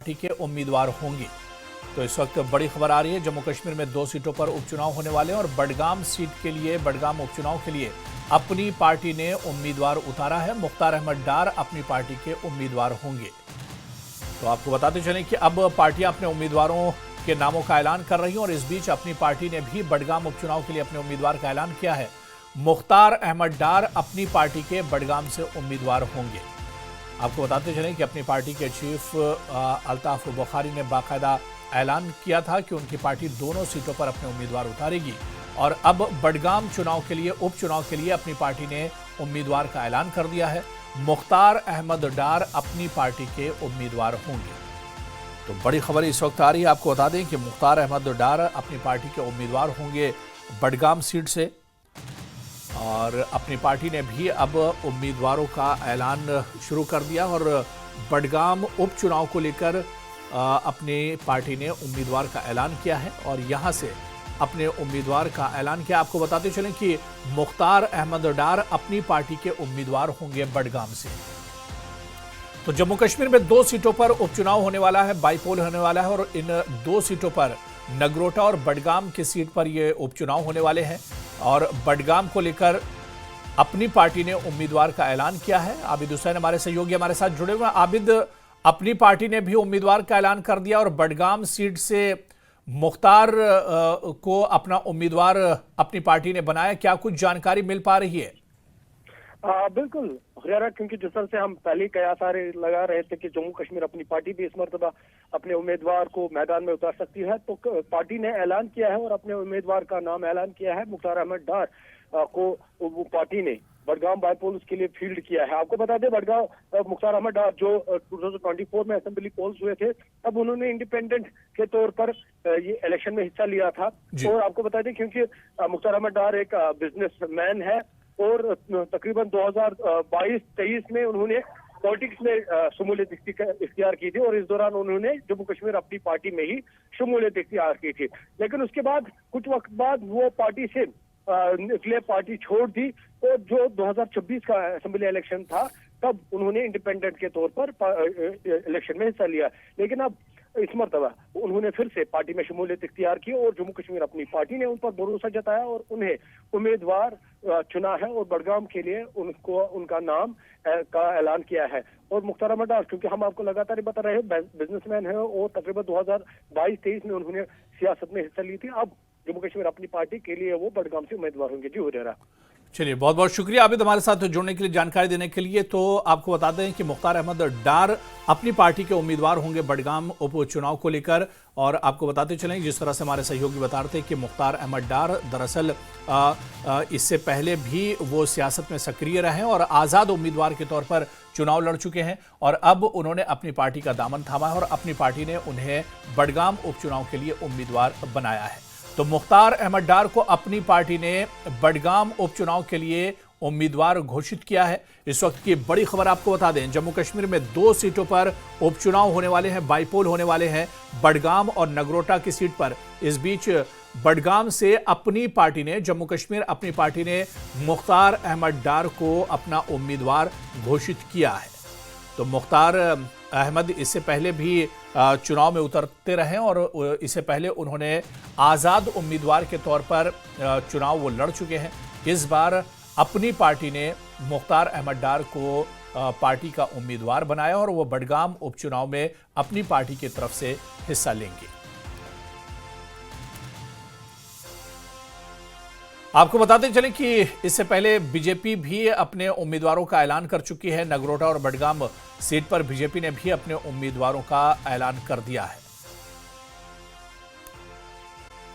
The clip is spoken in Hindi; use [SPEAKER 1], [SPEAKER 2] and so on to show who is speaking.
[SPEAKER 1] पार्टी के उम्मीदवार होंगे। तो इस वक्त बड़ी खबर आ रही है, जम्मू कश्मीर में 2 सीटों पर उपचुनाव होने वाले हैं और बडगाम सीट के लिए, बडगाम उपचुनाव के लिए अपनी पार्टी ने उम्मीदवार उतारा है। मुख्तार अहमद डार अपनी पार्टी के उम्मीदवार होंगे। तो आपको बताते चलें कि अब पार्टियां अपने उम्मीदवारों के नामों का ऐलान कर रही हैं और इस बीच अपनी पार्टी ने भी बडगाम उपचुनाव के लिए अपने उम्मीदवार का ऐलान किया है। मुख्तार अहमद डार अपनी पार्टी के बडगाम से उम्मीदवार होंगे। आपको बताते चलें कि अपनी पार्टी के चीफ अल्ताफ बुखारी ने बाकायदा ऐलान किया था कि उनकी पार्टी दोनों सीटों पर अपने उम्मीदवार उतारेगी और अब बडगाम चुनाव के लिए, उपचुनाव के लिए अपनी पार्टी ने उम्मीदवार का ऐलान कर दिया है। मुख्तार अहमद डार अपनी पार्टी के उम्मीदवार होंगे। तो बड़ी खबर इस वक्त आ रही है, आपको बता दें कि मुख्तार अहमद डार अपनी पार्टी के उम्मीदवार होंगे बडगाम सीट से और अपनी पार्टी ने भी अब उम्मीदवारों का ऐलान शुरू कर दिया और बडगाम उपचुनाव को लेकर अपनी पार्टी ने उम्मीदवार का ऐलान किया है और यहां से अपने उम्मीदवार का ऐलान किया। आपको बताते चलें कि मुख्तार अहमद डार अपनी पार्टी के उम्मीदवार होंगे बडगाम से। तो जम्मू कश्मीर में 2 सीटों पर उपचुनाव होने वाला है, बाईपोल होने वाला है और इन 2 सीटों पर नगरोटा और बडगाम की सीट पर ये उपचुनाव होने वाले हैं और बडगाम को लेकर अपनी पार्टी ने उम्मीदवार का ऐलान किया है। आबिद हुसैन हमारे सहयोगी हमारे साथ जुड़े हुए हैं। आबिद, अपनी पार्टी ने भी उम्मीदवार का ऐलान कर दिया और बडगाम सीट से मुख्तार को अपना उम्मीदवार अपनी पार्टी ने बनाया। क्या कुछ जानकारी मिल पा रही है?
[SPEAKER 2] बिल्कुल हुरियारा, क्योंकि जिस तरह से हम पहले कया सारे लगा रहे थे कि जम्मू कश्मीर अपनी पार्टी भी इस मरतबा अपने उम्मीदवार को मैदान में उतार सकती है, तो पार्टी ने ऐलान किया है और अपने उम्मीदवार का नाम ऐलान किया है। मुख्तार अहमद डार को वो पार्टी ने बडगाम बाईपोल के लिए फील्ड किया है। आपको बता दें, बडगाम मुख्तार अहमद डार जो 2024 में असेंबली पोल्स हुए थे, तब उन्होंने इंडिपेंडेंट के तौर पर ये इलेक्शन में हिस्सा लिया था। और आपको बता दें, क्योंकि मुख्तार अहमद डार एक बिजनेसमैन है और तकरीबन 2022-23 में उन्होंने पॉलिटिक्स में शमूलियत इख्तियार की थी और इस दौरान उन्होंने जम्मू कश्मीर अपनी पार्टी में ही शमूलियत इख्तियार की थी। लेकिन उसके बाद कुछ वक्त बाद वो पार्टी से निकले, पार्टी छोड़ दी और जो 2026 का असेंबली इलेक्शन था तब उन्होंने इंडिपेंडेंट के तौर पर इलेक्शन में हिस्सा लिया। लेकिन अब इस मरतबा उन्होंने फिर से पार्टी में शमूलियत इख्तियार की और जम्मू कश्मीर अपनी पार्टी ने उन पर भरोसा जताया और उन्हें उम्मीदवार चुना है और बडगाम के लिए उनको उनका नाम का ऐलान किया है। और मुख्तार अहमद डार, क्योंकि हम आपको लगातार बता रहे हैं, बिजनेसमैन है और तकरीबन 2022-23 में उन्होंने सियासत में हिस्सा ली थी। अब जम्मू कश्मीर अपनी पार्टी के लिए वो बडगाम से उम्मीदवार होंगे। जी हुरियारा।
[SPEAKER 1] चलिए, बहुत बहुत शुक्रिया आबिद हमारे साथ जुड़ने के लिए, जानकारी देने के लिए। तो आपको बता दें कि मुख्तार अहमद डार अपनी पार्टी के उम्मीदवार होंगे बडगाम उपचुनाव को लेकर। और आपको बताते चलें, जिस तरह से हमारे सहयोगी बता रहे थे कि मुख्तार अहमद डार दरअसल इससे पहले भी वो सियासत में सक्रिय रहे और आज़ाद उम्मीदवार के तौर पर चुनाव लड़ चुके हैं और अब उन्होंने अपनी पार्टी का दामन थामा है और अपनी पार्टी ने उन्हें बडगाम उपचुनाव के लिए उम्मीदवार बनाया है। तो मुख्तार अहमद डार को अपनी पार्टी ने बडगाम उपचुनाव के लिए उम्मीदवार घोषित किया है। इस वक्त की बड़ी खबर आपको बता दें, जम्मू कश्मीर में 2 सीटों पर उपचुनाव होने वाले हैं, बाईपोल होने वाले हैं, बडगाम और नगरोटा की सीट पर। इस बीच बडगाम से अपनी पार्टी ने, जम्मू कश्मीर अपनी पार्टी ने मुख्तार अहमद डार को अपना उम्मीदवार घोषित किया है। तो मुख्तार अहमद इससे पहले भी चुनाव में उतरते रहे और इससे पहले उन्होंने आज़ाद उम्मीदवार के तौर पर चुनाव वो लड़ चुके हैं। इस बार अपनी पार्टी ने मुख्तार अहमद डार को पार्टी का उम्मीदवार बनाया और वो बडगाम उपचुनाव में अपनी पार्टी की तरफ से हिस्सा लेंगे। आपको बताते चलें कि इससे पहले बीजेपी भी अपने उम्मीदवारों का ऐलान कर चुकी है। नगरोटा और बडगाम सीट पर बीजेपी ने भी अपने उम्मीदवारों का ऐलान कर दिया है।